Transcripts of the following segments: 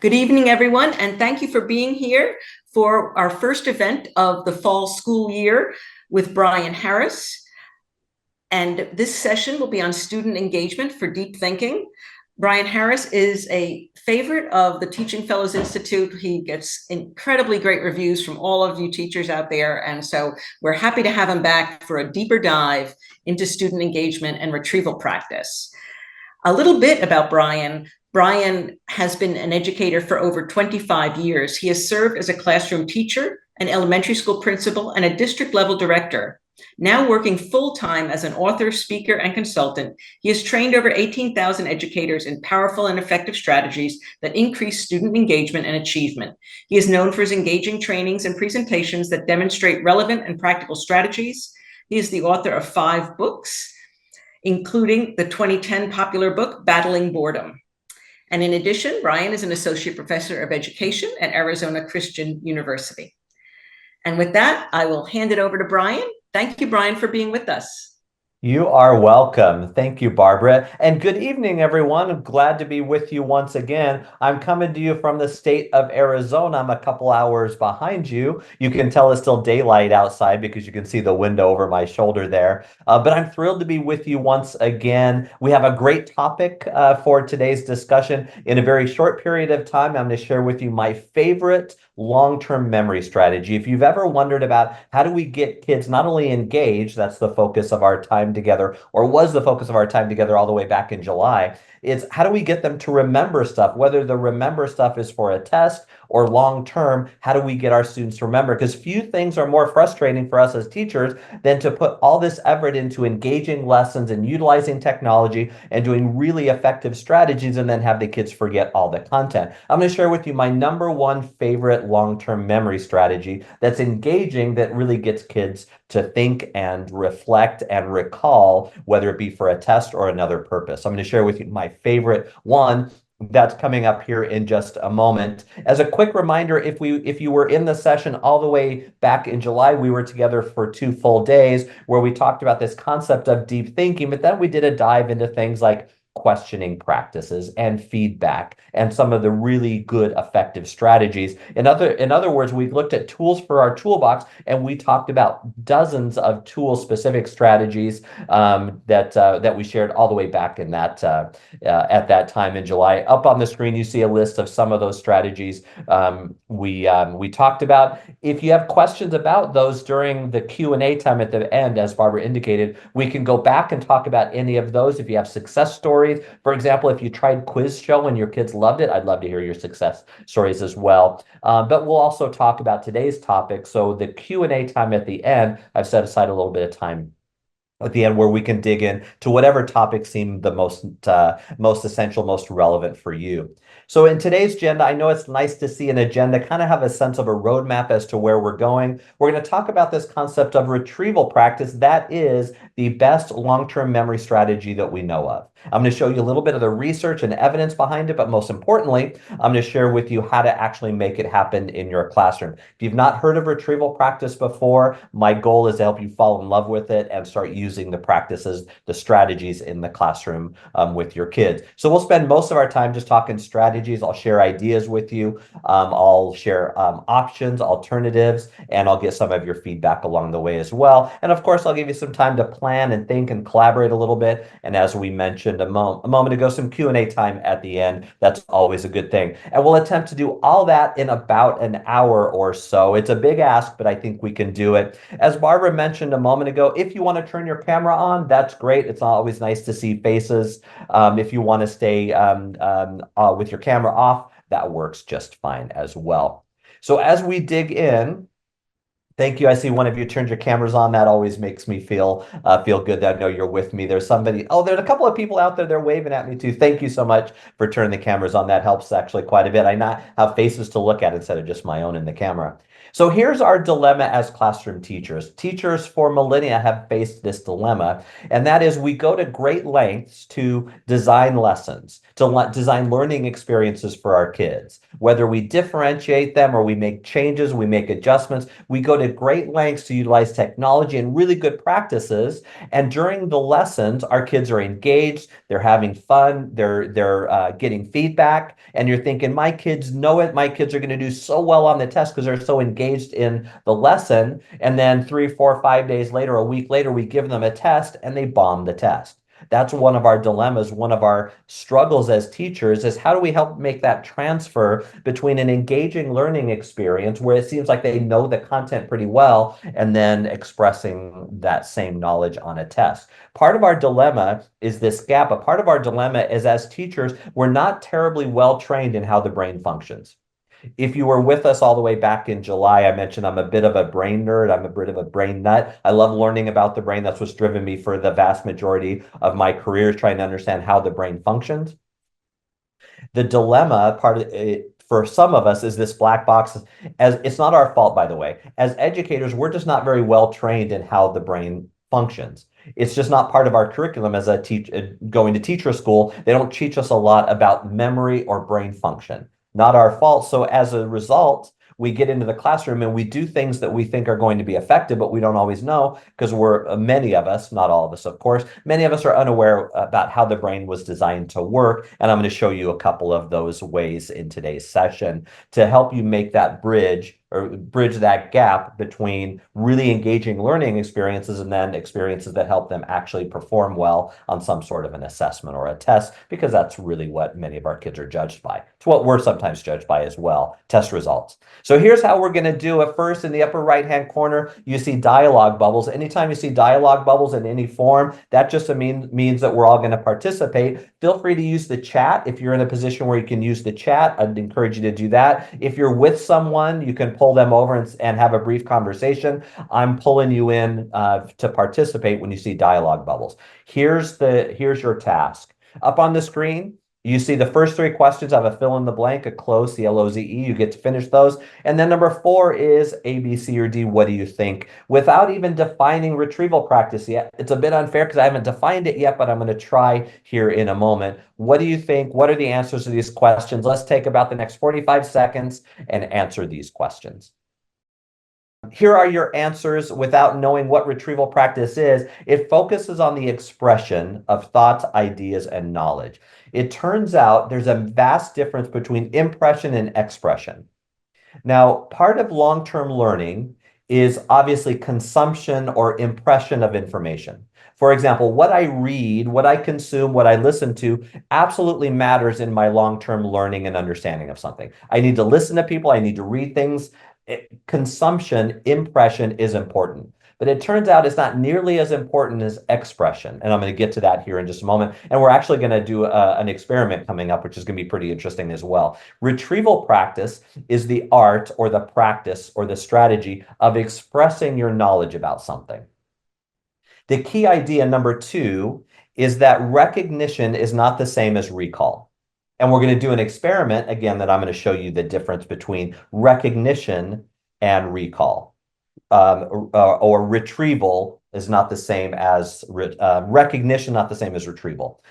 Good evening, everyone, and thank you for being here for our first event of the fall school year with Bryan Harris. And this session will be on student engagement for deep thinking. Bryan Harris is a favorite of the Teaching Fellows Institute. He gets incredibly great reviews from all of you teachers out there. And so we're happy to have him back for a deeper dive into student engagement and retrieval practice. A little bit about Bryan. Bryan has been an educator for over 25 years. He has served as a classroom teacher, an elementary school principal, and a district level director. Now working full-time as an author, speaker, and consultant, he has trained over 18,000 educators in powerful and effective strategies that increase student engagement and achievement. He is known for his engaging trainings and presentations that demonstrate relevant and practical strategies. He is the author of 5 books, including the 2010 popular book, Battling Boredom. And in addition, Bryan is an associate professor of education at Arizona Christian University. And with that, I will hand it over to Bryan. Thank you, Bryan, for being with us. You are welcome. Thank you, Barbara. And good evening, everyone. I'm glad to be with you once again. I'm coming to you from the state of Arizona. I'm a couple hours behind you. You can tell it's still daylight outside because you can see the window over my shoulder there. But I'm thrilled to be with you once again. We have a great topic for today's discussion. In a very short period of time, I'm going to share with you my favorite long-term memory strategy. If you've ever wondered about how do we get kids not only engaged, that's the focus of our time together, or was the focus of our time together all the way back in July, is how do we get them to remember stuff, whether the remember stuff is for a test or long term, how do we get our students to remember? Because few things are more frustrating for us as teachers than to put all this effort into engaging lessons and utilizing technology and doing really effective strategies and then have the kids forget all the content. I'm going to share with you my number one favorite long-term memory strategy that's engaging, that really gets kids to think and reflect and recall, whether it be for a test or another purpose. I'm going to share with you my favorite one that's coming up here in just a moment. As a quick reminder, if you were in the session all the way back in July, we were together for 2 full days where we talked about this concept of deep thinking, but then we did a dive into things like questioning practices and feedback and some of the really good effective strategies. In other words, we looked at tools for our toolbox and we talked about dozens of tool specific strategies that we shared all the way back in that at that time in July. Up on the screen, you see a list of some of those strategies we talked about. If you have questions about those during the Q&A time at the end, as Barbara indicated, we can go back and talk about any of those. If you have success stories, for example, if you tried Quiz Show and your kids loved it, I'd love to hear your success stories as well. But we'll also talk about today's topic. So the Q&A time at the end, I've set aside a little bit of time at the end where we can dig in to whatever topics seem the most essential, most relevant for you. So in today's agenda, I know it's nice to see an agenda, kind of have a sense of a roadmap as to where we're going. We're going to talk about this concept of retrieval practice. That is the best long-term memory strategy that we know of. I'm going to show you a little bit of the research and evidence behind it, but most importantly, I'm going to share with you how to actually make it happen in your classroom. If you've not heard of retrieval practice before, my goal is to help you fall in love with it and start using the practices, the strategies in the classroom with your kids. So we'll spend most of our time just talking strategies. I'll share ideas with you. I'll share options, alternatives, and I'll get some of your feedback along the way as well. And of course, I'll give you some time to plan and think and collaborate a little bit. And as we mentioned a moment ago, some Q&A time at the end. That's always a good thing. And we'll attempt to do all that in about an hour or so. It's a big ask, but I think we can do it. As Barbara mentioned a moment ago, if you want to turn your camera on, that's great. It's always nice to see faces. If you want to stay with your camera off, that works just fine as well. So as we dig in, thank you. I see one of you turned your cameras on. That always makes me feel good that I know you're with me. There's somebody. Oh, there's a couple of people out there. They're waving at me too. Thank you so much for turning the cameras on. That helps actually quite a bit. I now have faces to look at instead of just my own in the camera. So here's our dilemma as classroom teachers. Teachers for millennia have faced this dilemma, and that is we go to great lengths to design lessons, to design learning experiences for our kids. Whether we differentiate them or we make changes, we make adjustments, we go to great lengths to utilize technology and really good practices. And during the lessons, our kids are engaged, they're having fun, they're getting feedback, and you're thinking, my kids know it, my kids are going to do so well on the test because they're so engaged in the lesson. And then 3, 4, 5 days later, a week later, we give them a test and they bomb the test. That's one of our dilemmas, one of our struggles as teachers is how do we help make that transfer between an engaging learning experience where it seems like they know the content pretty well and then expressing that same knowledge on a test. Part of our dilemma is this gap. A part of our dilemma is as teachers, we're not terribly well trained in how the brain functions. If you were with us all the way back in July, I mentioned I'm a bit of a brain nerd. I'm a bit of a brain nut. I love learning about the brain. That's what's driven me for the vast majority of my career, is trying to understand how the brain functions. The dilemma part of it for some of us is this black box. As it's not our fault, by the way. As educators, we're just not very well trained in how the brain functions. It's just not part of our curriculum as going to teacher school. They don't teach us a lot about memory or brain function. Not our fault. So as a result, we get into the classroom and we do things that we think are going to be effective, but we don't always know because many of us, not all of us, of course, many of us are unaware about how the brain was designed to work. And I'm going to show you a couple of those ways in today's session to help you make that bridge or bridge that gap between really engaging learning experiences and then experiences that help them actually perform well on some sort of an assessment or a test, because that's really what many of our kids are judged by. It's what we're sometimes judged by as well, test results. So here's how we're going to do it. First, in the upper right-hand corner, you see dialogue bubbles. Anytime you see dialogue bubbles in any form, that just means that we're all going to participate. Feel free to use the chat. If you're in a position where you can use the chat, I'd encourage you to do that. If you're with someone, you can pull them over and have a brief conversation. I'm pulling you in to participate when you see dialogue bubbles. Here's your task. Up on the screen, you see the first 3 questions have a fill in the blank, a close, C-L-O-Z-E. You get to finish those. And then number 4 is A, B, C, or D. What do you think? Without even defining retrieval practice yet. It's a bit unfair because I haven't defined it yet, but I'm going to try here in a moment. What do you think? What are the answers to these questions? Let's take about the next 45 seconds and answer these questions. Here are your answers without knowing what retrieval practice is. It focuses on the expression of thoughts, ideas, and knowledge. It turns out there's a vast difference between impression and expression. Now, part of long-term learning is obviously consumption or impression of information. For example, what I read, what I consume, what I listen to absolutely matters in my long-term learning and understanding of something. I need to listen to people, I need to read things. Consumption, impression is important. But it turns out it's not nearly as important as expression. And I'm going to get to that here in just a moment. And we're actually going to do an experiment coming up, which is going to be pretty interesting as well. Retrieval practice is the art or the practice or the strategy of expressing your knowledge about something. The key idea, number 2, is that recognition is not the same as recall. And we're going to do an experiment, again, that I'm going to show you the difference between recognition and recall. Or retrieval is not the same as recognition, not the same as retrieval.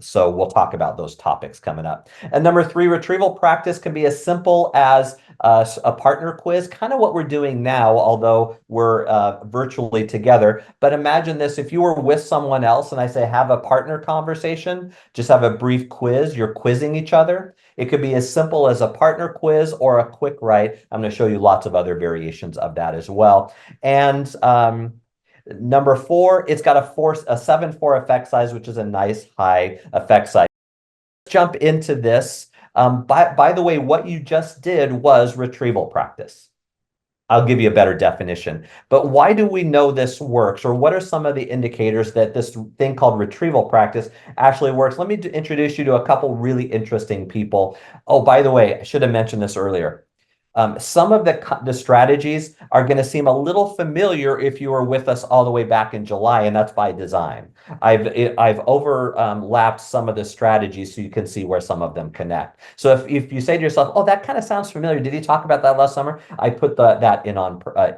So we'll talk about those topics coming up. And number 3, retrieval practice can be as simple as a partner quiz, kind of what we're doing now, although we're virtually together. But imagine this, if you were with someone else and I say, have a partner conversation, just have a brief quiz, you're quizzing each other. It could be as simple as a partner quiz or a quick write. I'm going to show you lots of other variations of that as well. And number 4, it's got a 7-4 effect size, which is a nice high effect size. Let's jump into this. By the way, what you just did was retrieval practice. I'll give you a better definition. But why do we know this works? Or what are some of the indicators that this thing called retrieval practice actually works? Let me introduce you to a couple really interesting people. Oh, by the way, I should have mentioned this earlier. Some of the strategies are going to seem a little familiar if you were with us all the way back in July, and that's by design. I've overlapped some of the strategies so you can see where some of them connect. So if you say to yourself, "Oh, that kind of sounds familiar. Did he talk about that last summer?" I put that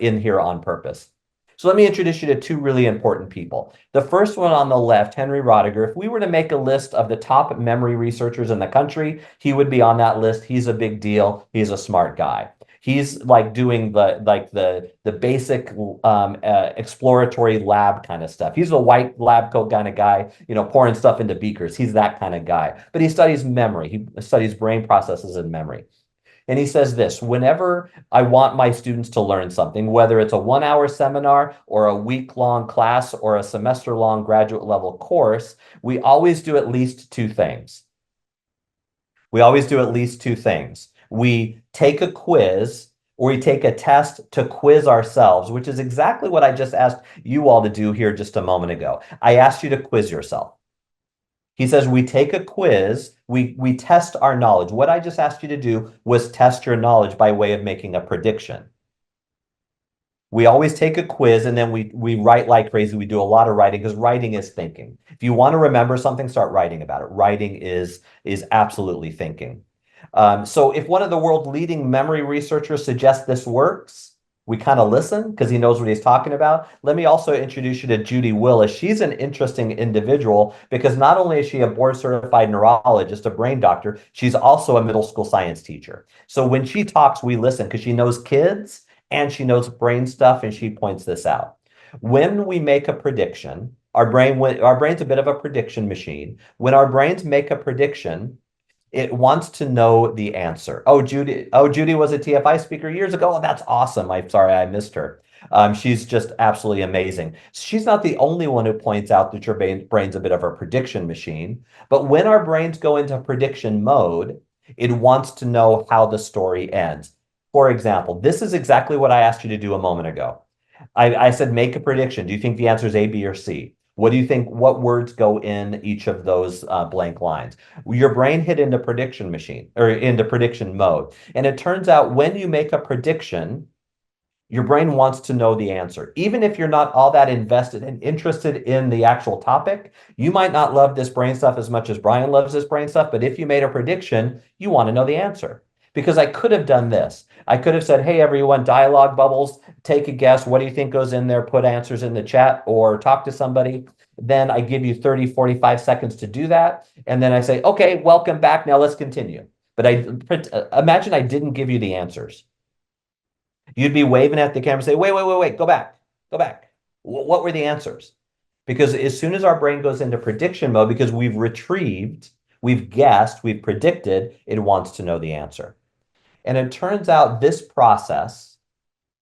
in here on purpose. So let me introduce you to two really important people. The first one on the left, Henry Roediger. If we were to make a list of the top memory researchers in the country, he would be on that list. He's a big deal. He's a smart guy. He's like doing the basic exploratory lab kind of stuff. He's the white lab coat kind of guy, pouring stuff into beakers. He's that kind of guy. But he studies memory. He studies brain processes and memory. And he says this: whenever I want my students to learn something, whether it's a 1 hour seminar or a week-long class or a semester-long graduate level course, we always do at least two things. We always do at least two things. We take a quiz or we take a test to quiz ourselves, which is exactly what I just asked you all to do here just a moment ago. I asked you to quiz yourself. He says we take a quiz, we test our knowledge. What I just asked you to do was test your knowledge by way of making a prediction. We always take a quiz and then we write like crazy. We do a lot of writing because writing is thinking. If you want to remember something, start writing about it. Writing is absolutely thinking. So if one of the world's leading memory researchers suggests this works, we kind of listen because he knows what he's talking about. Let me also introduce you to Judy Willis. She's an interesting individual because not only is she a board certified neurologist, a brain doctor, she's also a middle school science teacher. So when she talks, we listen because she knows kids and she knows brain stuff, and she points this out. When we make a prediction, our brain's a bit of a prediction machine. When our brains make a prediction, it wants to know the answer. Oh, Judy was a TFI speaker years ago. Oh, that's awesome. I'm sorry I missed her. She's just absolutely amazing. She's not the only one who points out that your brain's a bit of a prediction machine. But when our brains go into prediction mode, it wants to know how the story ends. For example, this is exactly what I asked you to do a moment ago. I said, make a prediction. Do you think the answer is A, B, or C? What do you think? What words go in each of those blank lines? Your brain hit into prediction machine or into prediction mode. And it turns out when you make a prediction, your brain wants to know the answer. Even if you're not all that invested and interested in the actual topic, you might not love this brain stuff as much as Bryan loves this brain stuff. But if you made a prediction, you want to know the answer. Because I could have done this. I could have said, hey, everyone, dialogue bubbles, take a guess. What do you think goes in there? Put answers in the chat or talk to somebody. Then I give you 30, 45 seconds to do that. And then I say, okay, welcome back. Now let's continue. But imagine I didn't give you the answers. You'd be waving at the camera and say, wait, go back. What were the answers? Because as soon as our brain goes into prediction mode, because we've retrieved, we've guessed, we've predicted, it wants to know the answer. And it turns out this process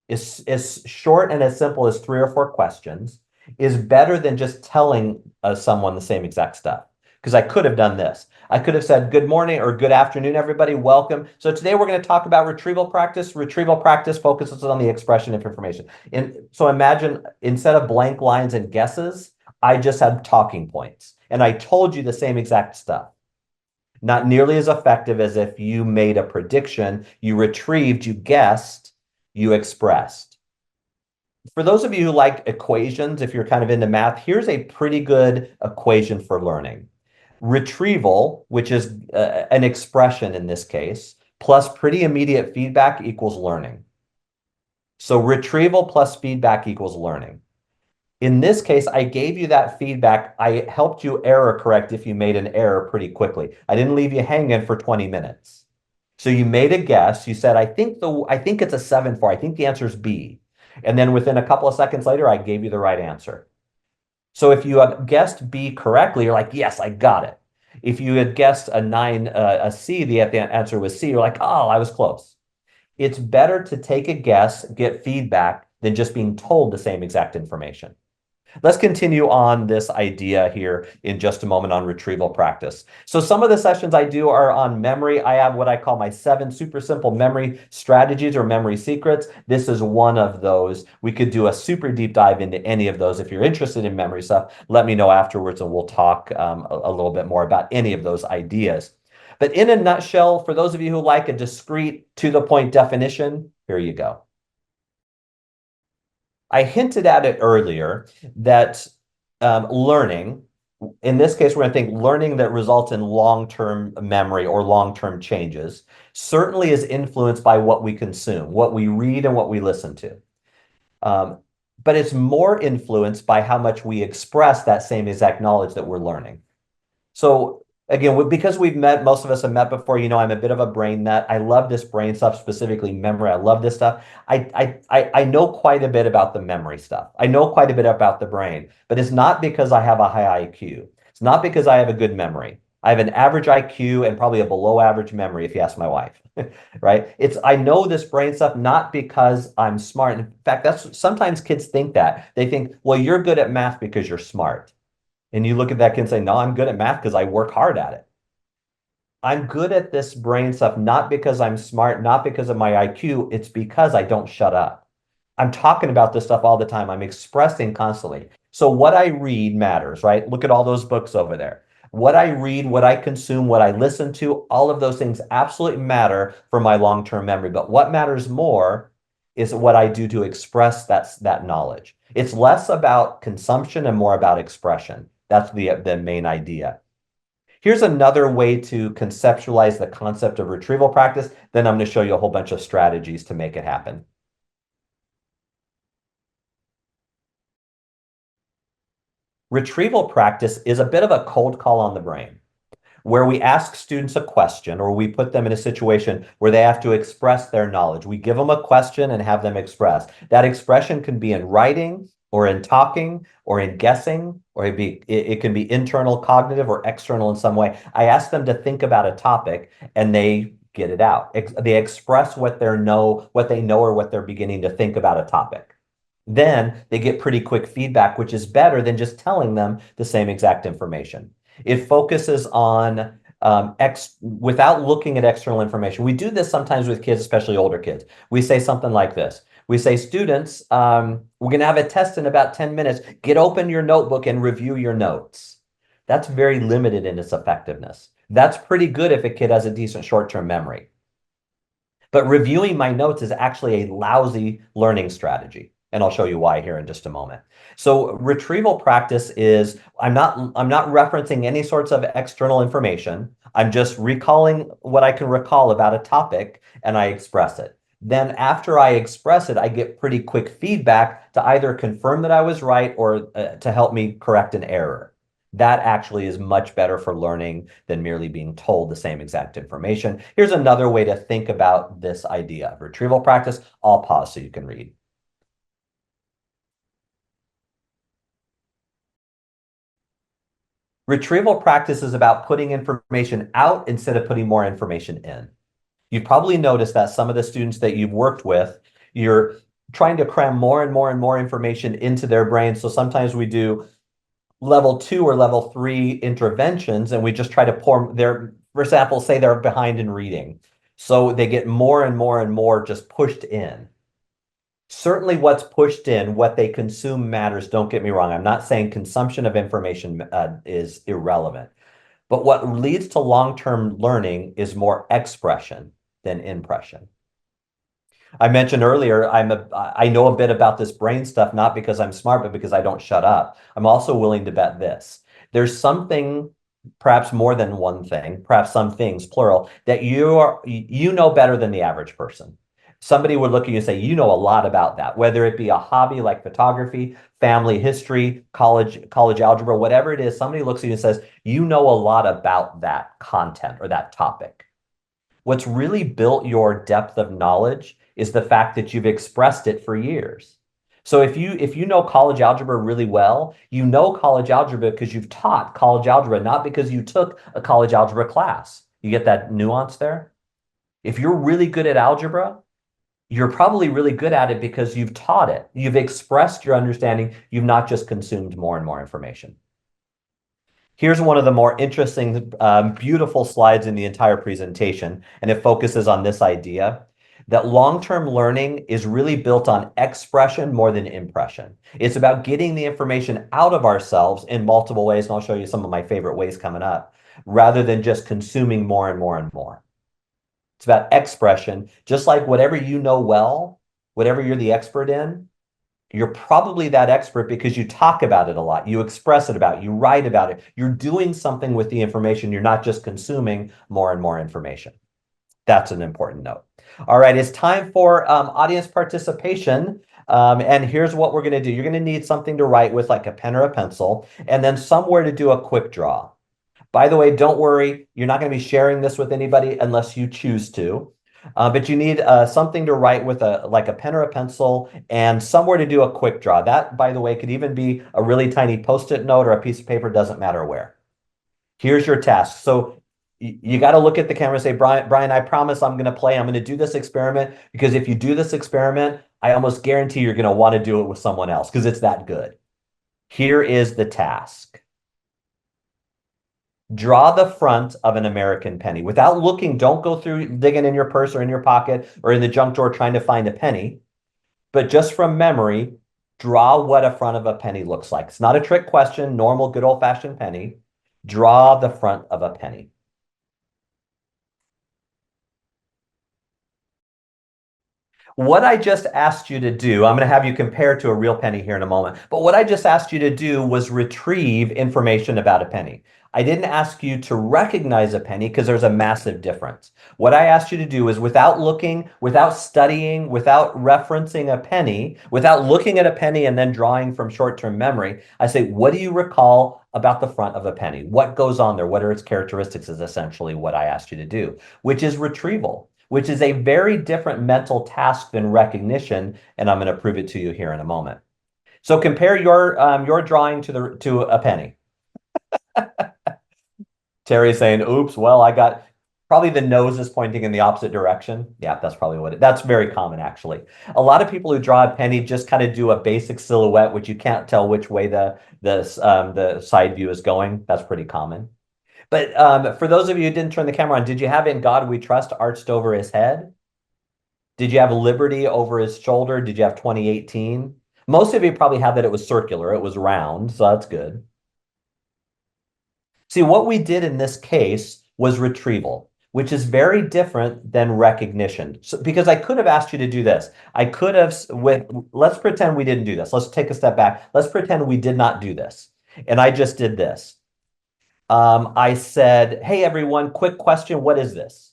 is as short and as simple as 3 or 4 questions is better than just telling someone the same exact stuff. Because I could have done this. I could have said, good morning or good afternoon, everybody. Welcome. So today we're going to talk about retrieval practice. Retrieval practice focuses on the expression of information. And so imagine instead of blank lines and guesses, I just had talking points. And I told you the same exact stuff. Not nearly as effective as if you made a prediction, you retrieved, you guessed, you expressed. For those of you who like equations, if you're kind of into math, here's a pretty good equation for learning. Retrieval, which is an expression in this case, plus pretty immediate feedback equals learning. So retrieval plus feedback equals learning. In this case, I gave you that feedback. I helped you error correct if you made an error pretty quickly. I didn't leave you hanging for 20 minutes. So you made a guess. You said, I think it's a 7-4. I think the answer is B. And then within a couple of seconds later, I gave you the right answer. So if you had guessed B correctly, you're like, yes, I got it. If you had guessed a C, the answer was C, you're like, oh, I was close. It's better to take a guess, get feedback, than just being told the same exact information. Let's continue on this idea here in just a moment on retrieval practice. So some of the sessions I do are on memory. I have what I call my 7 super simple memory strategies or memory secrets. This is one of those. We could do a super deep dive into any of those. If you're interested in memory stuff, let me know afterwards and we'll talk a little bit more about any of those ideas. But in a nutshell, for those of you who like a discrete, to the point definition, here you go. I hinted at it earlier that learning, in this case, we're going to think learning that results in long-term memory or long-term changes, certainly is influenced by what we consume, what we read, and what we listen to. Um, but it's more influenced by how much we express that same exact knowledge that we're learning. So again, because we've met, most of us have met before, I'm a bit of a brain nut. I love this brain stuff, specifically memory. I love this stuff. I know quite a bit about the memory stuff. I know quite a bit about the brain, but it's not because I have a high IQ. It's not because I have a good memory. I have an average IQ and probably a below average memory, if you ask my wife, right? I know this brain stuff not because I'm smart. In fact, that's sometimes kids think that. They think, well, you're good at math because you're smart. And you look at that kid and say, no, I'm good at math because I work hard at it. I'm good at this brain stuff, not because I'm smart, not because of my IQ. It's because I don't shut up. I'm talking about this stuff all the time. I'm expressing constantly. So what I read matters, right? Look at all those books over there. What I read, what I consume, what I listen to, all of those things absolutely matter for my long-term memory. But what matters more is what I do to express that knowledge. It's less about consumption and more about expression. That's the main idea. Here's another way to conceptualize the concept of retrieval practice. Then I'm going to show you a whole bunch of strategies to make it happen. Retrieval practice is a bit of a cold call on the brain, where we ask students a question or we put them in a situation where they have to express their knowledge. We give them a question and have them express. That expression can be in writing or in talking or in guessing, or it can be internal cognitive or external in some way. I ask them to think about a topic and they get it out. They express what they know or what they're beginning to think about a topic. Then they get pretty quick feedback, which is better than just telling them the same exact information. It focuses on without looking at external information. We do this sometimes with kids, especially older kids. We say something like this. We say, students, we're going to have a test in about 10 minutes. Get open your notebook and review your notes. That's very limited in its effectiveness. That's pretty good if a kid has a decent short-term memory. But reviewing my notes is actually a lousy learning strategy. And I'll show you why here in just a moment. So retrieval practice is, I'm not referencing any sorts of external information. I'm just recalling what I can recall about a topic and I express it. Then after I express it, I get pretty quick feedback to either confirm that I was right or to help me correct an error. That actually is much better for learning than merely being told the same exact information. Here's another way to think about this idea of retrieval practice. I'll pause so you can read. Retrieval practice is about putting information out instead of putting more information in. You've probably noticed that some of the students that you've worked with, you're trying to cram more and more and more information into their brain. So sometimes we do level 2 or level 3 interventions, and we just try to pour their, for example, say they're behind in reading. So they get more and more and more just pushed in. Certainly what's pushed in, what they consume matters. Don't get me wrong. I'm not saying consumption of information is irrelevant. But what leads to long-term learning is more expression than impression. I mentioned earlier, I know a bit about this brain stuff, not because I'm smart, but because I don't shut up. I'm also willing to bet this. There's something, perhaps more than one thing, perhaps some things, plural, that you know better than the average person. Somebody would look at you and say, you know a lot about that, whether it be a hobby like photography, family history, college algebra, whatever it is, somebody looks at you and says, you know a lot about that content or that topic. What's really built your depth of knowledge is the fact that you've expressed it for years. So if you know college algebra really well, you know college algebra because you've taught college algebra, not because you took a college algebra class. You get that nuance there? If you're really good at algebra, you're probably really good at it because you've taught it. You've expressed your understanding. You've not just consumed more and more information. Here's one of the more interesting, beautiful slides in the entire presentation, and it focuses on this idea that long-term learning is really built on expression more than impression. It's about getting the information out of ourselves in multiple ways, and I'll show you some of my favorite ways coming up. rather than just consuming more and more and more. It's about expression, just like whatever you know well, whatever you're the expert in, you're probably that expert because you talk about it a lot. You express it about, you write about it. You're doing something with the information. You're not just consuming more and more information. That's an important note. All right, it's time for audience participation. And here's what we're going to do. You're going to need something to write with, like a pen or a pencil, and then somewhere to do a quick draw. By the way, don't worry, you're not going to be sharing this with anybody unless you choose to. But you need something to write with, like a pen or a pencil, and somewhere to do a quick draw. That, by the way, could even be a really tiny Post-it note or a piece of paper, doesn't matter where. Here's your task. So you got to look at the camera and say, Bryan, I promise I'm going to play. I'm going to do this experiment, because if you do this experiment, I almost guarantee you're going to want to do it with someone else because it's that good. Here is the task. Draw the front of an American penny. Without looking, don't go through digging in your purse or in your pocket or in the junk drawer trying to find a penny. But just from memory, draw what a front of a penny looks like. It's not a trick question, normal, good old-fashioned penny. Draw the front of a penny. What I just asked you to do, I'm going to have you compare to a real penny here in a moment, but what I just asked you to do was retrieve information about a penny. I didn't ask you to recognize a penny because there's a massive difference. What I asked you to do is, without looking, without studying, without referencing a penny, without looking at a penny and then drawing from short-term memory, I say, what do you recall about the front of a penny? What goes on there? What are its characteristics is essentially what I asked you to do, which is retrieval, which is a very different mental task than recognition, and I'm going to prove it to you here in a moment. So compare your drawing to a penny. Terry's saying, "Oops, well, I got probably the nose is pointing in the opposite direction." Yeah, that's probably what that's very common actually. A lot of people who draw a penny just kind of do a basic silhouette, which you can't tell which way the side view is going. That's pretty common. But for those of you who didn't turn the camera on, did you have "In God We Trust" arched over his head? Did you have "Liberty" over his shoulder? Did you have 2018? Most of you probably had that it was circular, it was round, so that's good. See, what we did in this case was retrieval, which is very different than recognition. So, because I could have asked you to do this. I could have, let's pretend we didn't do this. Let's take a step back. Let's pretend we did not do this. And I just did this. I said, "Hey, everyone, quick question. What is this?"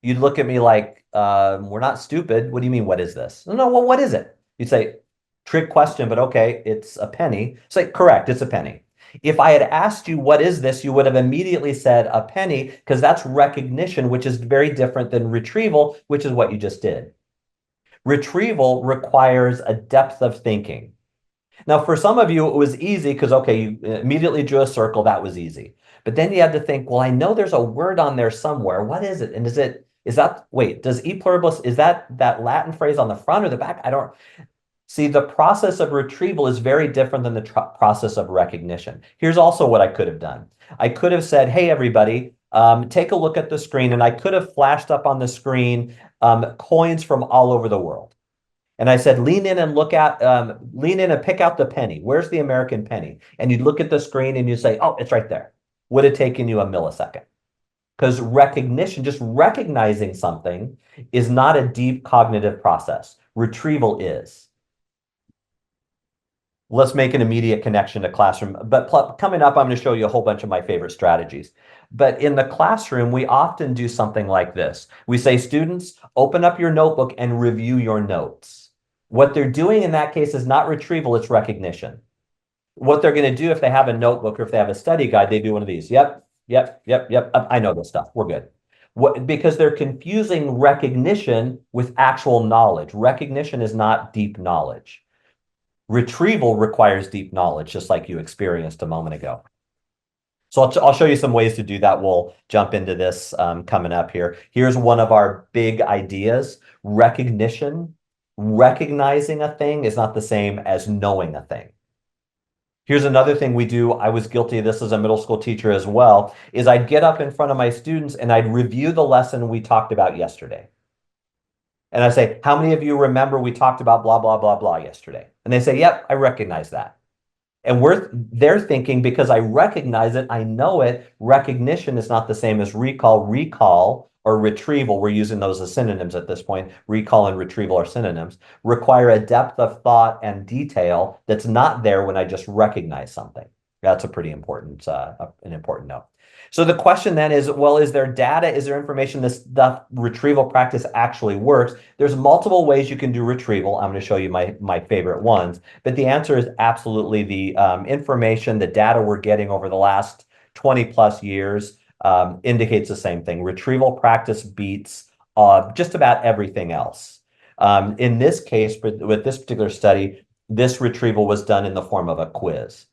You'd look at me like, "We're not stupid. What do you mean, what is this?" "No, well, what is it?" You'd say, "Trick question, but okay, it's a penny." Say, "Correct, it's a penny." If I had asked you, "What is this?" you would have immediately said a penny, because that's recognition, which is very different than retrieval, which is what you just did. Retrieval requires a depth of thinking. Now, for some of you, it was easy because, okay, you immediately drew a circle. That was easy. But then you had to think, well, I know there's a word on there somewhere. What is it? And wait, does e pluribus, is that Latin phrase on the front or the back? I don't see. The process of retrieval is very different than the process of recognition. Here's also what I could have done. I could have said, "Hey, everybody, take a look at the screen." And I could have flashed up on the screen coins from all over the world. And I said, lean in and lean in and pick out the penny. Where's the American penny? And you'd look at the screen and you say, "Oh, it's right there." Would have taken you a millisecond. Because recognition, just recognizing something, is not a deep cognitive process. Retrieval is. Let's make an immediate connection to classroom. But coming up, I'm going to show you a whole bunch of my favorite strategies. But in the classroom, we often do something like this. We say, "Students, open up your notebook and review your notes." What they're doing in that case is not retrieval, it's recognition. What they're going to do if they have a notebook or if they have a study guide, they do one of these. Yep, yep, yep, yep. I know this stuff. We're good. Because they're confusing recognition with actual knowledge. Recognition is not deep knowledge. Retrieval requires deep knowledge, just like you experienced a moment ago. So I'll show you some ways to do that. We'll jump into this coming up here. Here's one of our big ideas. Recognition. Recognizing a thing is not the same as knowing a thing. Here's another thing we do. I was guilty of this as a middle school teacher as well, is I'd get up in front of my students and I'd review the lesson we talked about yesterday. And I say, "How many of you remember we talked about blah, blah, blah, blah yesterday?" And they say, "Yep, I recognize that." And they're thinking, because I recognize it, I know it, recognition is not the same as recall. Recall or retrieval, we're using those as synonyms at this point. Recall and retrieval are synonyms, require a depth of thought and detail that's not there when I just recognize something. That's a pretty important, an important note. So the question then is, well, is there data? Is there information the retrieval practice actually works? There's multiple ways you can do retrieval. I'm going to show you my favorite ones. But the answer is absolutely the information, the data we're getting over the last 20 plus years indicates the same thing. Retrieval practice beats just about everything else. In this case, with this particular study, this retrieval was done in the form of a quiz.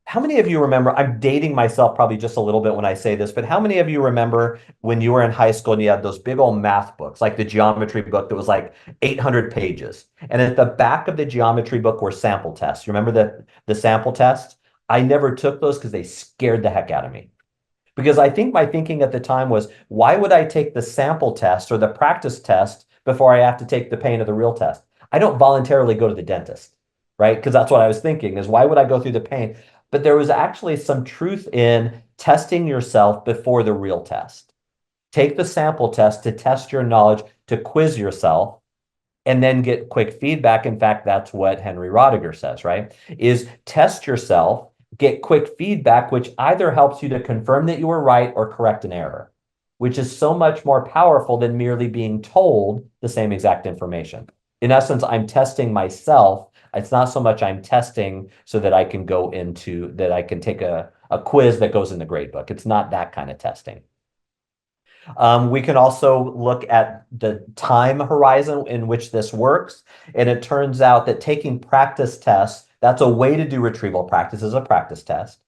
How many of you remember, I'm dating myself probably just a little bit when I say this, but how many of you remember when you were in high school and you had those big old math books, like the geometry book that was like 800 pages? And at the back of the geometry book were sample tests. You remember the sample tests? I never took those because they scared the heck out of me. Because I think my thinking at the time was, why would I take the sample test or the practice test before I have to take the pain of the real test? I don't voluntarily go to the dentist, right? Because that's what I was thinking is, why would I go through the pain? But there was actually some truth in testing yourself before the real test. Take the sample test to test your knowledge, to quiz yourself, and then get quick feedback. In fact, that's what Henry Rodiger says, right? Is test yourself, get quick feedback, which either helps you to confirm that you were right or correct an error, which is so much more powerful than merely being told the same exact information. In essence, I'm testing myself. It's not so much I'm testing so that I can that I can take a quiz that goes in the grade book. It's not that kind of testing. We can also look at the time horizon in which this works. And it turns out that taking practice tests, that's a way to do retrieval practice as a practice test,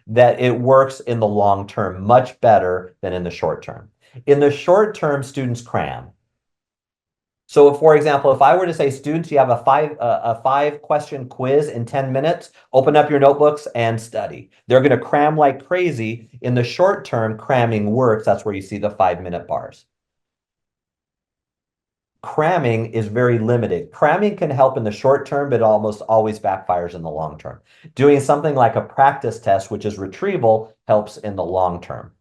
that it works in the long term much better than in the short term. In the short term, students cram. So, for example, if I were to say, students, you have a five question quiz in 10 minutes, open up your notebooks and study. They're going to cram like crazy. In the short term, cramming works. That's where you see the 5-minute bars. Cramming is very limited. Cramming can help in the short term, but almost always backfires in the long term. Doing something like a practice test, which is retrieval, helps in the long term.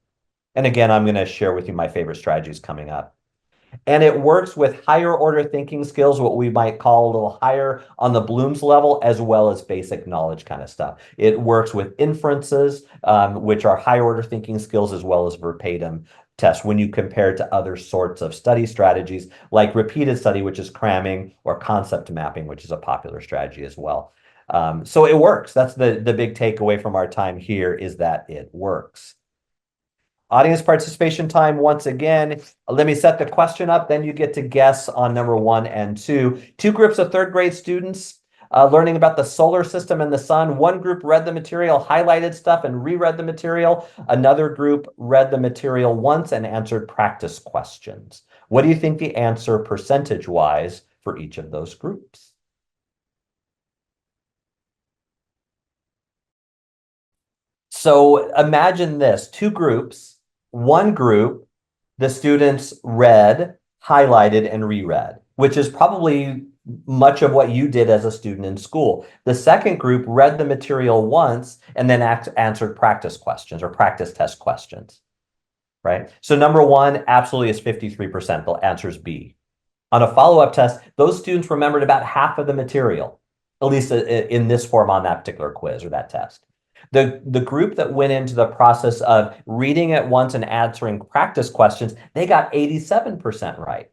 And again, I'm going to share with you my favorite strategies coming up. And it works with higher order thinking skills, what we might call a little higher on the Bloom's level, as well as basic knowledge kind of stuff. It works with inferences, which are higher order thinking skills, as well as verbatim tests when you compare it to other sorts of study strategies like repeated study, which is cramming, or concept mapping, which is a popular strategy as well. So it works. That's the big takeaway from our time here, is that it works. Audience participation time once again. Let me set the question up, then you get to guess on number 1 and 2. Two groups of third grade students learning about the solar system and the sun. One group read the material, highlighted stuff, and reread the material. Another group read the material once and answered practice questions. What do you think the answer percentage-wise for each of those groups? So imagine this, two groups. One group, the students read, highlighted, and reread, which is probably much of what you did as a student in school. The second group read the material once and then answered practice questions or practice test questions, right? So number 1 absolutely is 53%. The answer is B. On a follow-up test, those students remembered about half of the material, at least in this form on that particular quiz or that test. The group that went into the process of reading it once and answering practice questions, they got 87% right.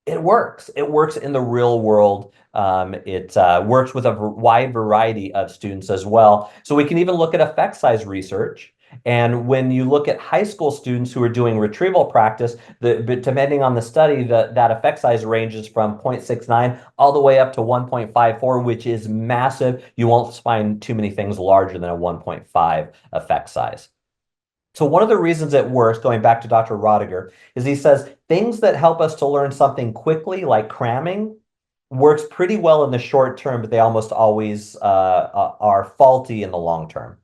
It works. It works in the real world. It works with a wide variety of students as well. So we can even look at effect size research. And when you look at high school students who are doing retrieval practice, depending on the study, that effect size ranges from 0.69 all the way up to 1.54, which is massive. You won't find too many things larger than a 1.5 effect size. So one of the reasons it works, going back to Dr. Rodiger, is he says things that help us to learn something quickly, like cramming, works pretty well in the short term, but they almost always are faulty in the long term.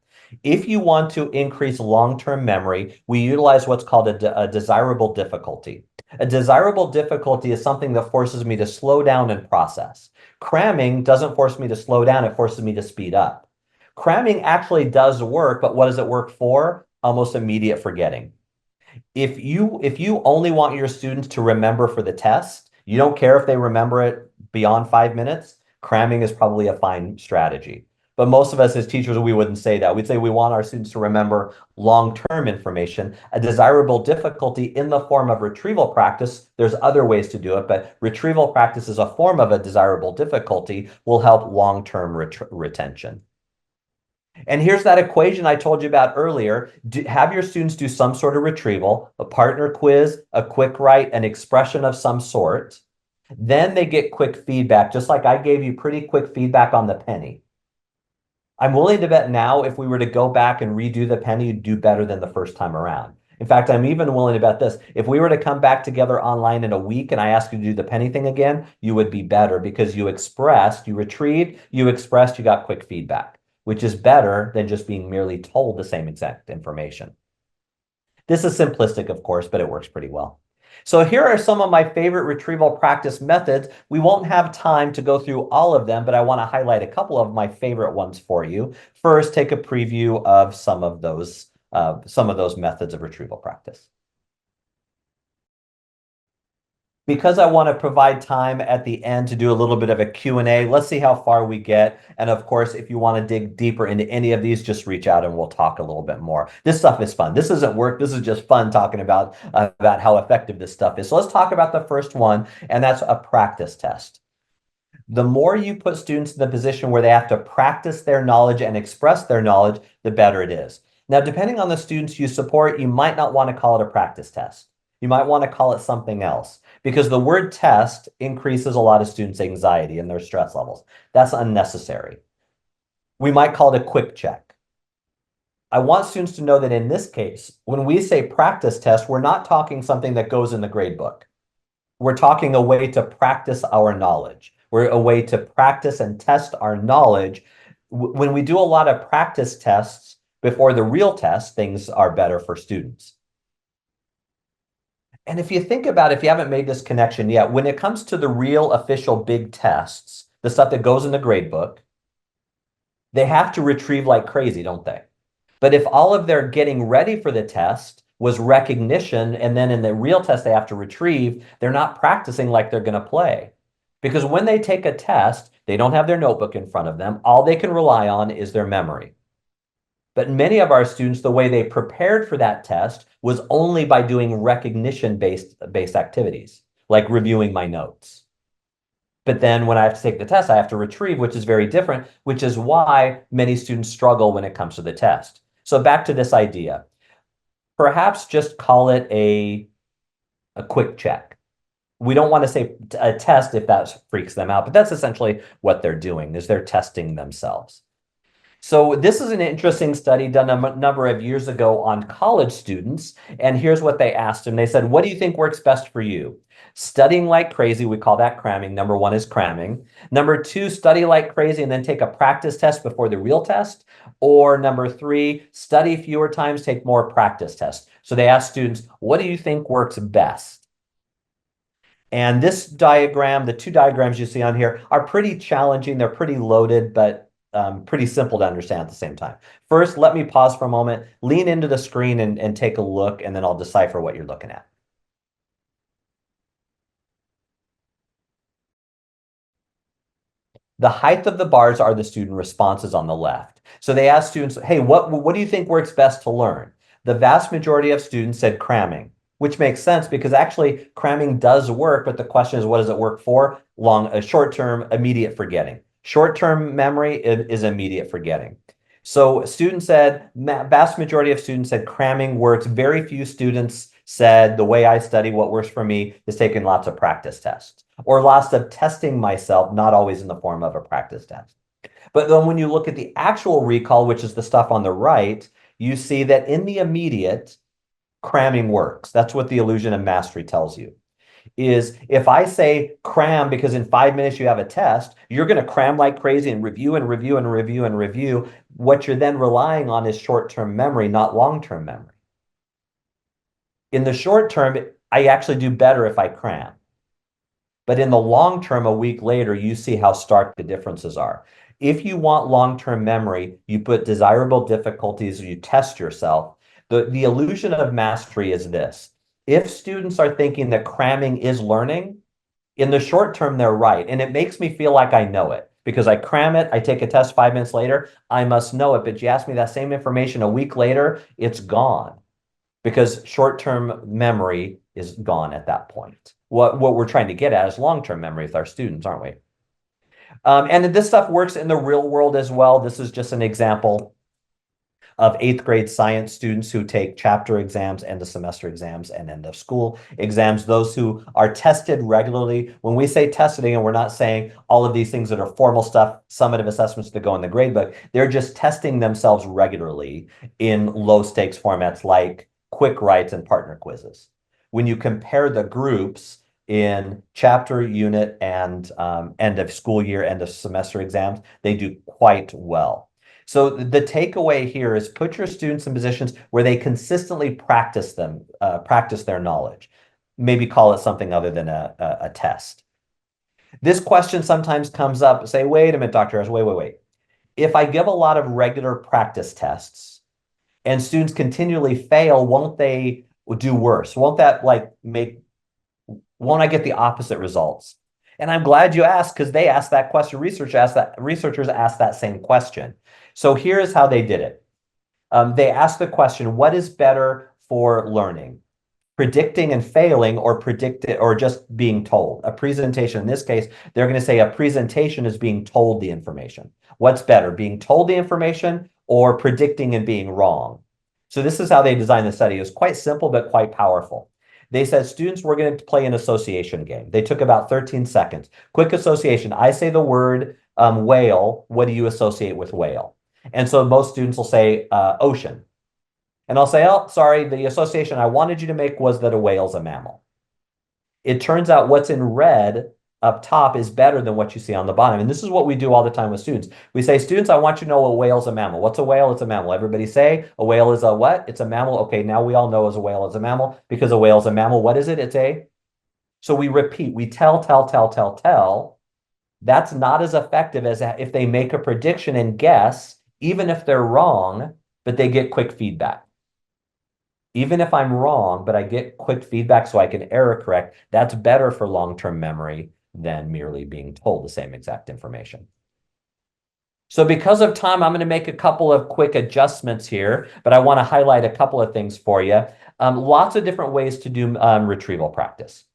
If you want to increase long-term memory, we utilize what's called a desirable difficulty. A desirable difficulty is something that forces me to slow down and process. Cramming doesn't force me to slow down, it forces me to speed up. Cramming actually does work, but what does it work for? Almost immediate forgetting. If you only want your students to remember for the test, you don't care if they remember it beyond 5 minutes, cramming is probably a fine strategy. But most of us as teachers, we wouldn't say that. We'd say we want our students to remember long-term information. A desirable difficulty in the form of retrieval practice, there's other ways to do it, but retrieval practice is a form of a desirable difficulty, will help long-term retention. And here's that equation I told you about earlier. Have your students do some sort of retrieval, a partner quiz, a quick write, an expression of some sort. Then they get quick feedback, just like I gave you pretty quick feedback on the penny. I'm willing to bet now if we were to go back and redo the penny, you'd do better than the first time around. In fact, I'm even willing to bet this. If we were to come back together online in a week and I asked you to do the penny thing again, you would be better because you expressed, you retrieved, you expressed, you got quick feedback, which is better than just being merely told the same exact information. This is simplistic, of course, but it works pretty well. So here are some of my favorite retrieval practice methods. We won't have time to go through all of them, but I want to highlight a couple of my favorite ones for you. First, take a preview of some of those methods of retrieval practice. Because I want to provide time at the end to do a little bit of a Q&A, let's see how far we get. And of course, if you want to dig deeper into any of these, just reach out and we'll talk a little bit more. This stuff is fun. This isn't work. This is just fun talking about how effective this stuff is. So let's talk about the first one, and that's a practice test. The more you put students in the position where they have to practice their knowledge and express their knowledge, the better it is. Now, depending on the students you support, you might not want to call it a practice test. You might want to call it something else because the word test increases a lot of students' anxiety and their stress levels. That's unnecessary. We might call it a quick check. I want students to know that in this case, when we say practice test, we're not talking something that goes in the grade book. We're talking a way to practice our knowledge. We're a way to practice and test our knowledge. When we do a lot of practice tests before the real test, things are better for students. And if you think about it, if you haven't made this connection yet, when it comes to the real official big tests, the stuff that goes in the grade book, they have to retrieve like crazy, don't they? But if all of their getting ready for the test was recognition, and then in the real test they have to retrieve, they're not practicing like they're going to play. Because when they take a test, they don't have their notebook in front of them. All they can rely on is their memory. But many of our students, the way they prepared for that test was only by doing recognition-based activities, like reviewing my notes. But then when I have to take the test, I have to retrieve, which is very different, which is why many students struggle when it comes to the test. So back to this idea. Perhaps just call it a quick check. We don't want to say a test if that freaks them out, but that's essentially what they're doing, is they're testing themselves. So this is an interesting study done a number of years ago on college students. And here's what they asked them. They said, what do you think works best for you? Studying like crazy, we call that cramming. Number one is cramming. Number two, study like crazy and then take a practice test before the real test. Or number three, study fewer times, take more practice tests. So they asked students, what do you think works best? And this diagram, the two diagrams you see on here are pretty challenging. They're pretty loaded, but pretty simple to understand at the same time. First, let me pause for a moment, lean into the screen and take a look, and then I'll decipher what you're looking at. The height of the bars are the student responses on the left. So they asked students, hey, what do you think works best to learn? The vast majority of students said cramming, which makes sense because actually cramming does work, but the question is, what does it work for? Short-term, immediate forgetting. Short-term memory is immediate forgetting. So students said, vast majority of students said cramming works. Very few students said the way I study, what works for me is taking lots of practice tests or lots of testing myself, not always in the form of a practice test. But then when you look at the actual recall, which is the stuff on the right, you see that in the immediate, cramming works. That's what the illusion of mastery tells you. Is if I say cram because in 5 minutes you have a test, you're going to cram like crazy and review and review and review and review. What you're then relying on is short-term memory, not long-term memory. In the short term, I actually do better if I cram. But in the long term, a week later, you see how stark the differences are. If you want long-term memory, you put desirable difficulties, you test yourself. The illusion of mastery is this. If students are thinking that cramming is learning, in the short term, they're right. And it makes me feel like I know it because I cram it, I take a test 5 minutes later, I must know it. But you ask me that same information a week later, it's gone because short-term memory is gone at that point. What we're trying to get at is long-term memory with our students, aren't we? And this stuff works in the real world as well. This is just an example of 8th grade science students who take chapter exams, end of semester exams, and end of school exams, those who are tested regularly. When we say testing, and we're not saying all of these things that are formal stuff, summative assessments that go in the grade book, they're just testing themselves regularly in low stakes formats like quick writes and partner quizzes. When you compare the groups in chapter, unit, and end of school year, end of semester exams, they do quite well. So the takeaway here is put your students in positions where they consistently practice their knowledge. Maybe call it something other than a test. This question sometimes comes up, say, wait a minute, Dr. Harris, wait. If I give a lot of regular practice tests and students continually fail, won't they do worse? Won't I get the opposite results? And I'm glad you asked because they asked that question. Researchers asked that same question. So here's how they did it. They asked the question, what is better for learning? Predicting and failing or just being told? A presentation, in this case, they're going to say a presentation is being told the information. What's better, being told the information or predicting and being wrong? So this is how they designed the study. It was quite simple, but quite powerful. They said students were going to play an association game. They took about 13 seconds. Quick association. I say the word whale. What do you associate with whale? And so most students will say ocean. And I'll say, oh, sorry, the association I wanted you to make was that a whale's a mammal. It turns out what's in red up top is better than what you see on the bottom. And this is what we do all the time with students. We say, students, I want you to know a whale's a mammal. What's a whale? It's a mammal. Everybody say, a whale is a what? It's a mammal. Okay, now we all know as a whale is a mammal because a whale's a mammal. What is it? It's a... So we repeat, we tell. That's not as effective as if they make a prediction and guess, even if they're wrong, but they get quick feedback. Even if I'm wrong, but I get quick feedback so I can error correct, that's better for long-term memory than merely being told the same exact information. So because of time, I'm going to make a couple of quick adjustments here, but I want to highlight a couple of things for you. Lots of different ways to do retrieval practice.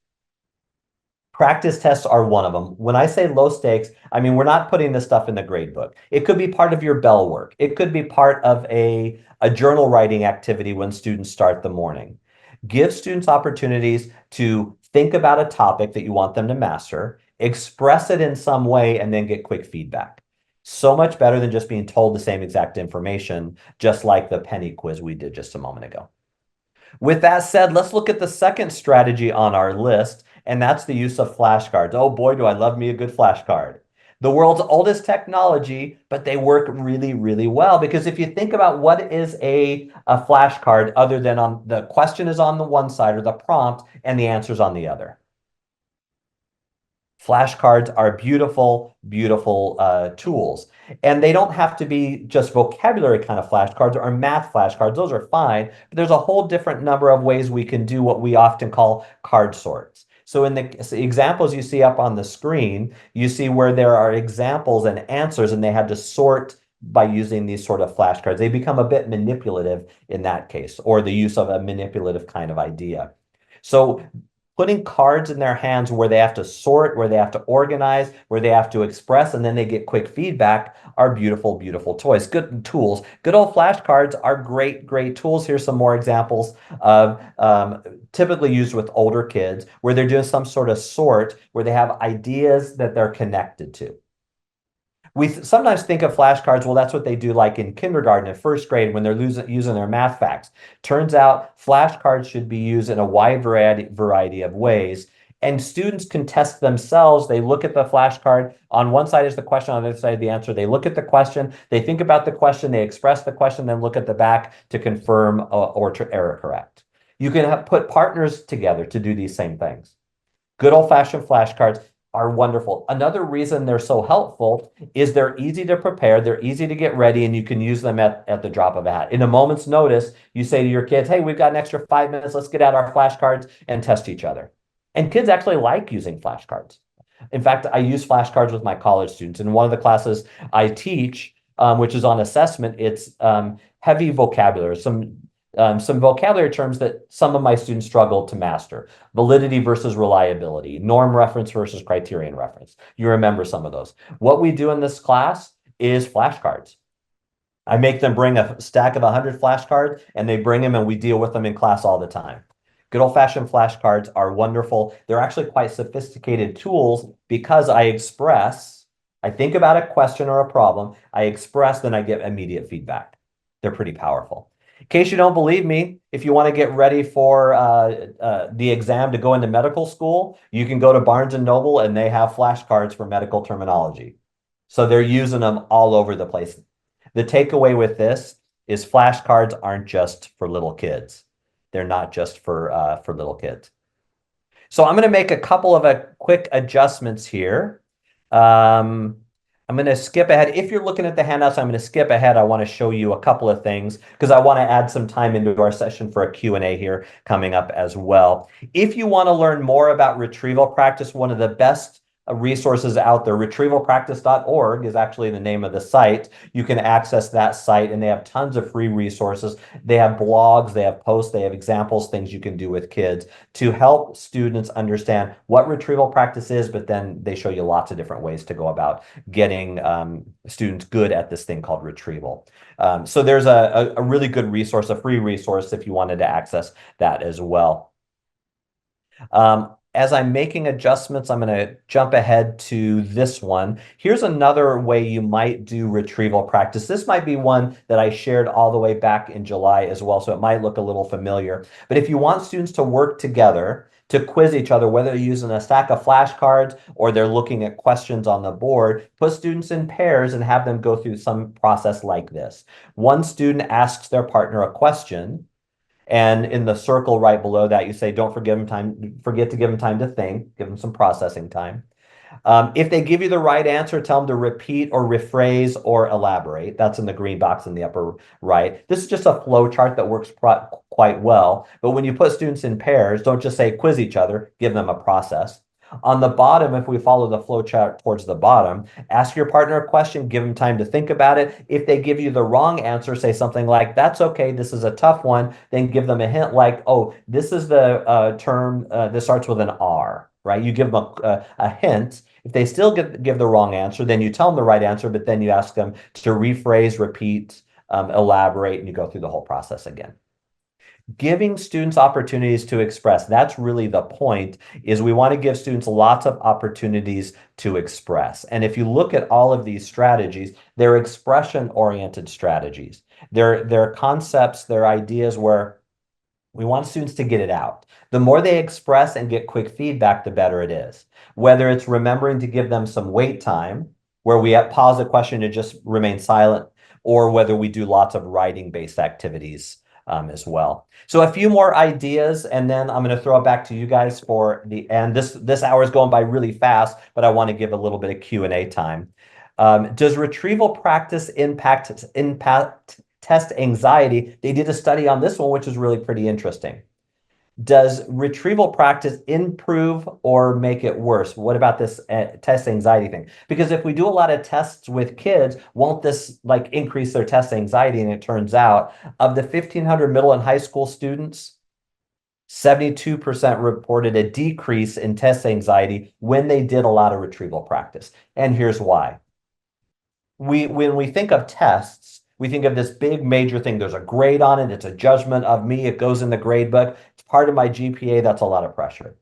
Practice tests are one of them. When I say low stakes, I mean, we're not putting this stuff in the grade book. It could be part of your bell work. It could be part of a journal writing activity when students start the morning. Give students opportunities to think about a topic that you want them to master, express it in some way, and then get quick feedback. So much better than just being told the same exact information, just like the penny quiz we did just a moment ago. With that said, let's look at the second strategy on our list, and that's the use of flashcards. Oh boy, do I love me a good flashcard. The world's oldest technology, but they work really, really well because if you think about what is a flashcard other than on the question is on the one side or the prompt and the answer's on the other. Flashcards are beautiful, beautiful tools. And they don't have to be just vocabulary kind of flashcards or math flashcards. Those are fine. But there's a whole different number of ways we can do what we often call card sorts. So in the examples you see up on the screen, you see where there are examples and answers, and they had to sort by using these sort of flashcards. They become a bit manipulative in that case, or the use of a manipulative kind of idea. So putting cards in their hands where they have to sort, where they have to organize, where they have to express, and then they get quick feedback are beautiful, beautiful toys. Good tools. Good old flashcards are great, great tools. Here's some more examples of typically used with older kids where they're doing some sort of sort where they have ideas that they're connected to. We sometimes think of flashcards, well, that's what they do like in kindergarten and first grade when they're using their math facts. Turns out flashcards should be used in a wide variety of ways. And students can test themselves. They look at the flashcard. On one side is the question, on the other side the answer. They look at the question, they think about the question, they express the question, then look at the back to confirm or to error correct. You can put partners together to do these same things. Good old-fashioned flashcards are wonderful. Another reason they're so helpful is they're easy to prepare, they're easy to get ready, and you can use them at the drop of a hat. In a moment's notice, you say to your kids, hey, we've got an extra 5 minutes, let's get out our flashcards and test each other. And kids actually like using flashcards. In fact, I use flashcards with my college students. In one of the classes I teach, which is on assessment, it's heavy vocabulary, some vocabulary terms that some of my students struggle to master. Validity versus reliability, norm reference versus criterion reference. You remember some of those. What we do in this class is flashcards. I make them bring a stack of 100 flashcards, and they bring them, and we deal with them in class all the time. Good old-fashioned flashcards are wonderful. They're actually quite sophisticated tools because I think about a question or a problem, I express, then I get immediate feedback. They're pretty powerful. In case you don't believe me, if you want to get ready for the exam to go into medical school, you can go to Barnes and Noble and they have flashcards for medical terminology. So they're using them all over the place. The takeaway with this is flashcards aren't just for little kids. They're not just for little kids. So I'm going to make a couple of quick adjustments here. I'm going to skip ahead. If you're looking at the handouts, I'm going to skip ahead. I want to show you a couple of things because I want to add some time into our session for a Q&A here coming up as well. If you want to learn more about retrieval practice, one of the best resources out there, retrievalpractice.org is actually the name of the site. You can access that site and they have tons of free resources. They have blogs, they have posts, they have examples, things you can do with kids to help students understand what retrieval practice is, but then they show you lots of different ways to go about getting students good at this thing called retrieval. So there's a really good resource, a free resource if you wanted to access that as well. As I'm making adjustments, I'm going to jump ahead to this one. Here's another way you might do retrieval practice. This might be one that I shared all the way back in July as well, so it might look a little familiar. But if you want students to work together to quiz each other, whether they're using a stack of flashcards or they're looking at questions on the board, put students in pairs and have them go through some process like this. One student asks their partner a question. And in the circle right below that, you say, don't forget to give them time to think, give them some processing time. If they give you the right answer, tell them to repeat or rephrase or elaborate. That's in the green box in the upper right. This is just a flow chart that works quite well. But when you put students in pairs, don't just say quiz each other, give them a process. On the bottom, if we follow the flow chart towards the bottom, ask your partner a question, give them time to think about it. If they give you the wrong answer, say something like, that's okay, this is a tough one. Then give them a hint like, oh, this is the term that starts with an R, right? You give them a hint. If they still give the wrong answer, then you tell them the right answer, but then you ask them to rephrase, repeat, elaborate, and you go through the whole process again. Giving students opportunities to express. That's really the point, is we want to give students lots of opportunities to express. And if you look at all of these strategies, they're expression-oriented strategies. They're concepts, they're ideas where we want students to get it out. The more they express and get quick feedback, the better it is. Whether it's remembering to give them some wait time, where we pause the question and just remain silent, or whether we do lots of writing-based activities as well. So a few more ideas, and then I'm going to throw it back to you guys for the end. This hour is going by really fast, but I want to give a little bit of Q&A time. Does retrieval practice impact test anxiety? They did a study on this one, which is really pretty interesting. Does retrieval practice improve or make it worse? What about this test anxiety thing? Because if we do a lot of tests with kids, won't this like increase their test anxiety? And it turns out of the 1,500 middle and high school students, 72% reported a decrease in test anxiety when they did a lot of retrieval practice. And here's why. When we think of tests, we think of this big major thing. There's a grade on it. It's a judgment of me. It goes in the grade book. It's part of my GPA. That's a lot of pressure.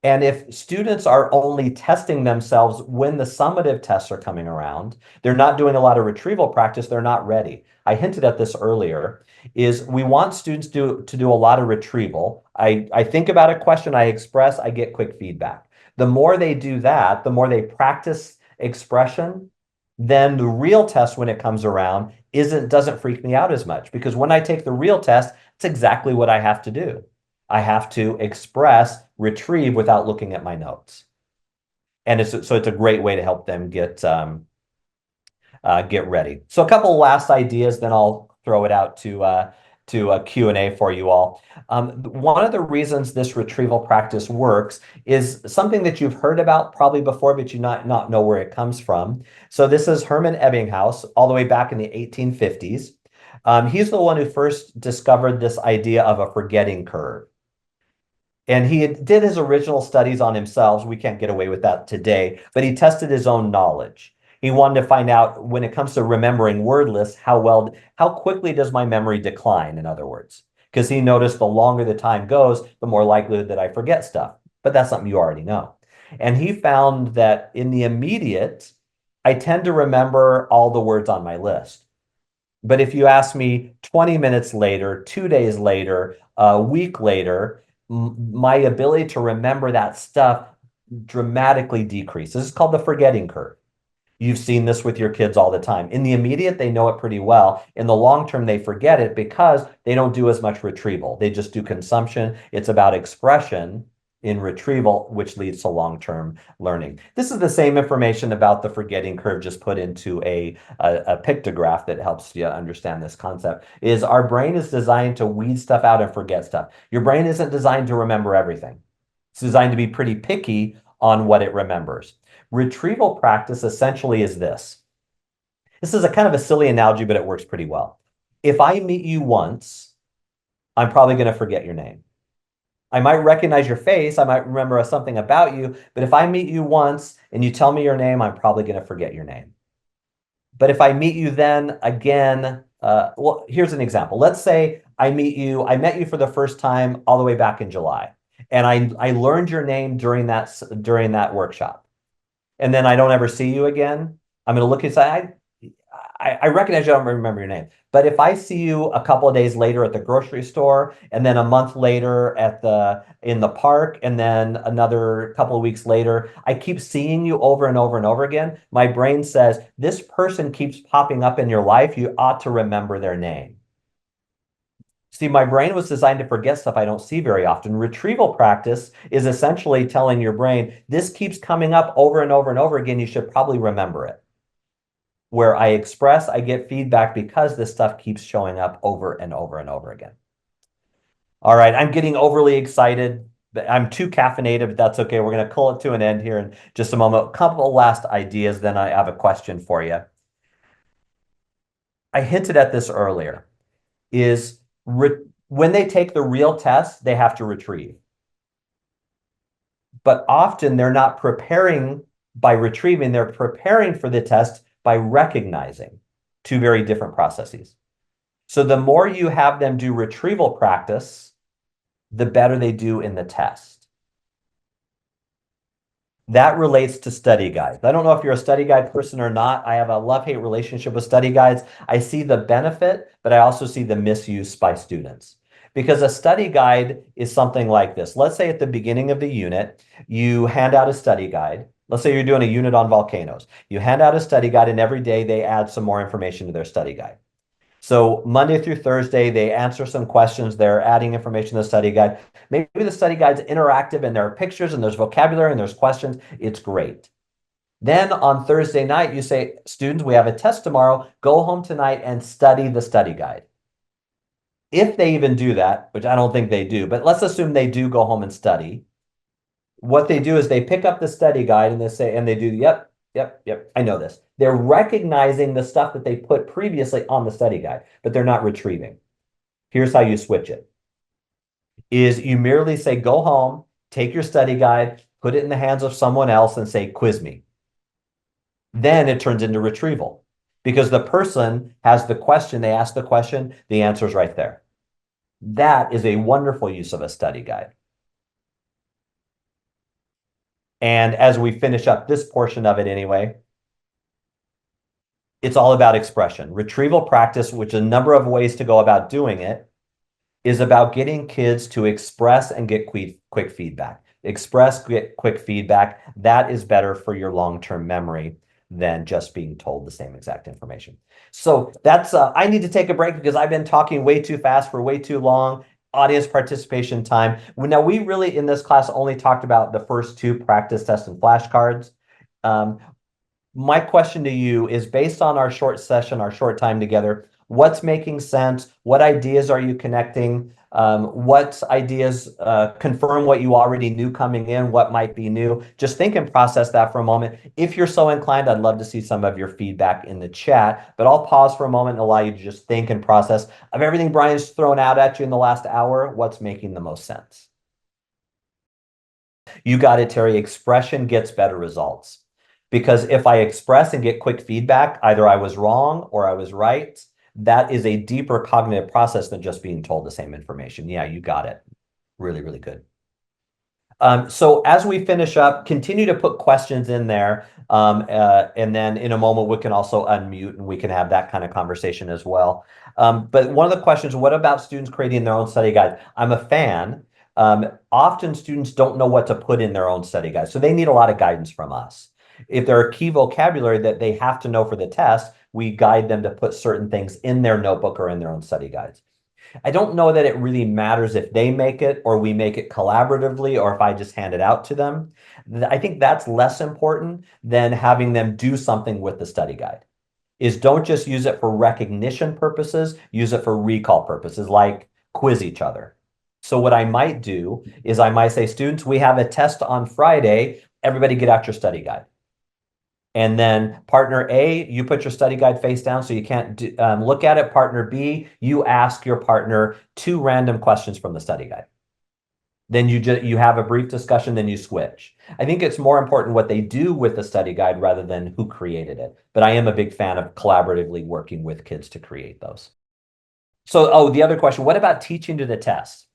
And if students are only testing themselves when the summative tests are coming around, they're not doing a lot of retrieval practice, they're not ready. I hinted at this earlier, is we want students to do a lot of retrieval. I think about a question, I express, I get quick feedback. The more they do that, the more they practice expression, then the real test when it comes around doesn't freak me out as much, because when I take the real test, It's exactly what I have to do. I have to express, retrieve without looking at my notes. And so it's a great way to help them get ready. So a couple last ideas, then I'll throw it out to a Q&A for you all. One of the reasons this retrieval practice works is something that you've heard about probably before, but you not know where it comes from. So this is Herman Ebbinghaus, all the way back in the 1850s. He's the one who first discovered this idea of a forgetting curve. And he did his original studies on himself. We can't get away with that today, but he tested his own knowledge. He wanted to find out, when it comes to remembering word lists, how quickly does my memory decline, in other words? Because he noticed the longer the time goes, the more likelihood that I forget stuff. But that's something you already know. And he found that in the immediate, I tend to remember all the words on my list. But if you ask me 20 minutes later, 2 days later, a week later, my ability to remember that stuff dramatically decreases. This is called the forgetting curve. You've seen this with your kids all the time. In the immediate, they know it pretty well. In the long term, they forget it because they don't do as much retrieval. They just do consumption. It's about expression in retrieval, which leads to long-term learning. This is the same information about the forgetting curve, just put into a pictograph that helps you understand this concept. Is our brain is designed to weed stuff out and forget stuff. Your brain isn't designed to remember everything. It's designed to be pretty picky on what it remembers. Retrieval practice essentially is this. This is a kind of a silly analogy, but it works pretty well. If I meet you once, I'm probably going to forget your name. I might recognize your face, I might remember something about you, but if I meet you once and you tell me your name, I'm probably going to forget your name. But if I meet you then again, well, here's an example. Let's say I met you for the first time all the way back in July, and I learned your name during that workshop. And then I don't ever see you again. I'm going to look inside. I recognize you, I don't remember your name. But if I see you a couple of days later at the grocery store, and then a month later in the park, and then another couple of weeks later, I keep seeing you over and over and over again. My brain says, this person keeps popping up in your life. You ought to remember their name. See, my brain was designed to forget stuff I don't see very often. Retrieval practice is essentially telling your brain, this keeps coming up over and over and over again. You should probably remember it. Where I express, I get feedback because this stuff keeps showing up over and over and over again. All right, I'm getting overly excited. I'm too caffeinated, but that's okay. We're going to call it to an end here in just a moment. A couple of last ideas, then I have a question for you. I hinted at this earlier, is when they take the real test, they have to retrieve. But often they're not preparing by retrieving, they're preparing for the test by recognizing, two very different processes. So the more you have them do retrieval practice, the better they do in the test. That relates to study guides. I don't know if you're a study guide person or not. I have a love-hate relationship with study guides. I see the benefit, but I also see the misuse by students. Because a study guide is something like this. Let's say at the beginning of the unit, you hand out a study guide. Let's say you're doing a unit on volcanoes. You hand out a study guide, and every day they add some more information to their study guide. So Monday through Thursday, they answer some questions. They're adding information to the study guide. Maybe the study guide's interactive and there are pictures and there's vocabulary and there's questions. It's great. Then on Thursday night, you say, students, we have a test tomorrow. Go home tonight and study the study guide. If they even do that, which I don't think they do, but let's assume they do go home and study. What they do is they pick up the study guide and they do, yep, I know this. They're recognizing the stuff that they put previously on the study guide, but they're not retrieving. Here's how you switch it. Is you merely say, go home, take your study guide, put it in the hands of someone else and say, quiz me. Then it turns into retrieval because the person has the question, they ask the question, the answer is right there. That is a wonderful use of a study guide. And as we finish up this portion of it anyway, it's all about expression. Retrieval practice, which is a number of ways to go about doing it, is about getting kids to express and get quick feedback. Express, get quick feedback. That is better for your long-term memory. than just being told the same exact information. So that's, I need to take a break because I've been talking way too fast for way too long. Audience participation time. Now, we really in this class only talked about the first two, practice tests and flashcards. My question to you is, based on our short session, our short time together, what's making sense? What ideas are you connecting? What ideas confirm what you already knew coming in? What might be new? Just think and process that for a moment. If you're so inclined, I'd love to see some of your feedback in the chat, but I'll pause for a moment and allow you to just think and process of everything Bryan's thrown out at you in the last hour. What's making the most sense? You got it, Terry. Expression gets better results. Because if I express and get quick feedback, either I was wrong or I was right, that is a deeper cognitive process than just being told the same information. Yeah, you got it. Really, really good. So as we finish up, continue to put questions in there. And then in a moment, we can also unmute and we can have that kind of conversation as well. But one of the questions, what about students creating their own study guide? I'm a fan. Often students don't know what to put in their own study guide, so they need a lot of guidance from us. If there are key vocabulary that they have to know for the test, we guide them to put certain things in their notebook or in their own study guides. I don't know that it really matters if they make it or we make it collaboratively or if I just hand it out to them. I think that's less important than having them do something with the study guide. Is don't just use it for recognition purposes, use it for recall purposes, like quiz each other. So what I might do is I might say, students, we have a test on Friday. Everybody get out your study guide. And then partner A, you put your study guide face down so you can't look at it. Partner B, you ask your partner 2 random questions from the study guide. Then you have a brief discussion, then you switch. I think it's more important what they do with the study guide rather than who created it. But I am a big fan of collaboratively working with kids to create those. So, the other question, what about teaching to the test?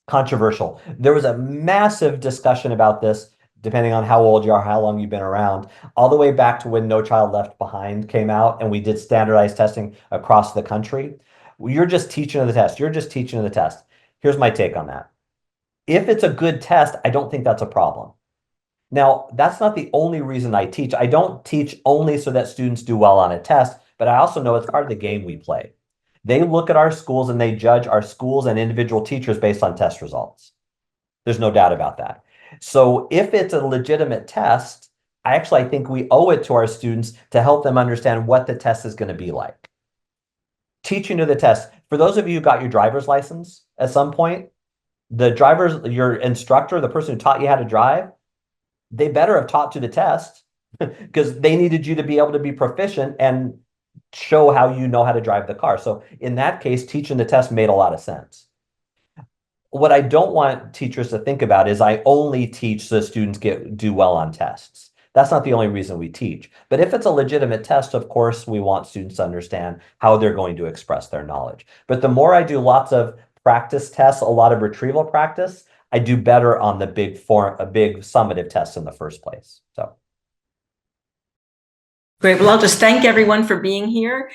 Controversial. There was a massive discussion about this, depending on how old you are, how long you've been around, all the way back to when No Child Left Behind came out and we did standardized testing across the country. You're just teaching to the test. You're just teaching to the test. Here's my take on that. If it's a good test, I don't think that's a problem. Now, that's not the only reason I teach. I don't teach only so that students do well on a test, but I also know it's part of the game we play. They look at our schools and they judge our schools and individual teachers based on test results. There's no doubt about that. So if it's a legitimate test, I think we owe it to our students to help them understand what the test is going to be like. Teaching to the test. For those of you who got your driver's license at some point, your instructor, the person who taught you how to drive, they better have taught to the test because they needed you to be able to be proficient and show how you know how to drive the car. So in that case, teaching the test made a lot of sense. What I don't want teachers to think about is I only teach so students do well on tests. That's not the only reason we teach. But if it's a legitimate test, of course, we want students to understand how they're going to express their knowledge. But the more I do lots of practice tests, a lot of retrieval practice, I do better on the big summative tests in the first place. So. Great. Well, I'll just thank everyone for being here.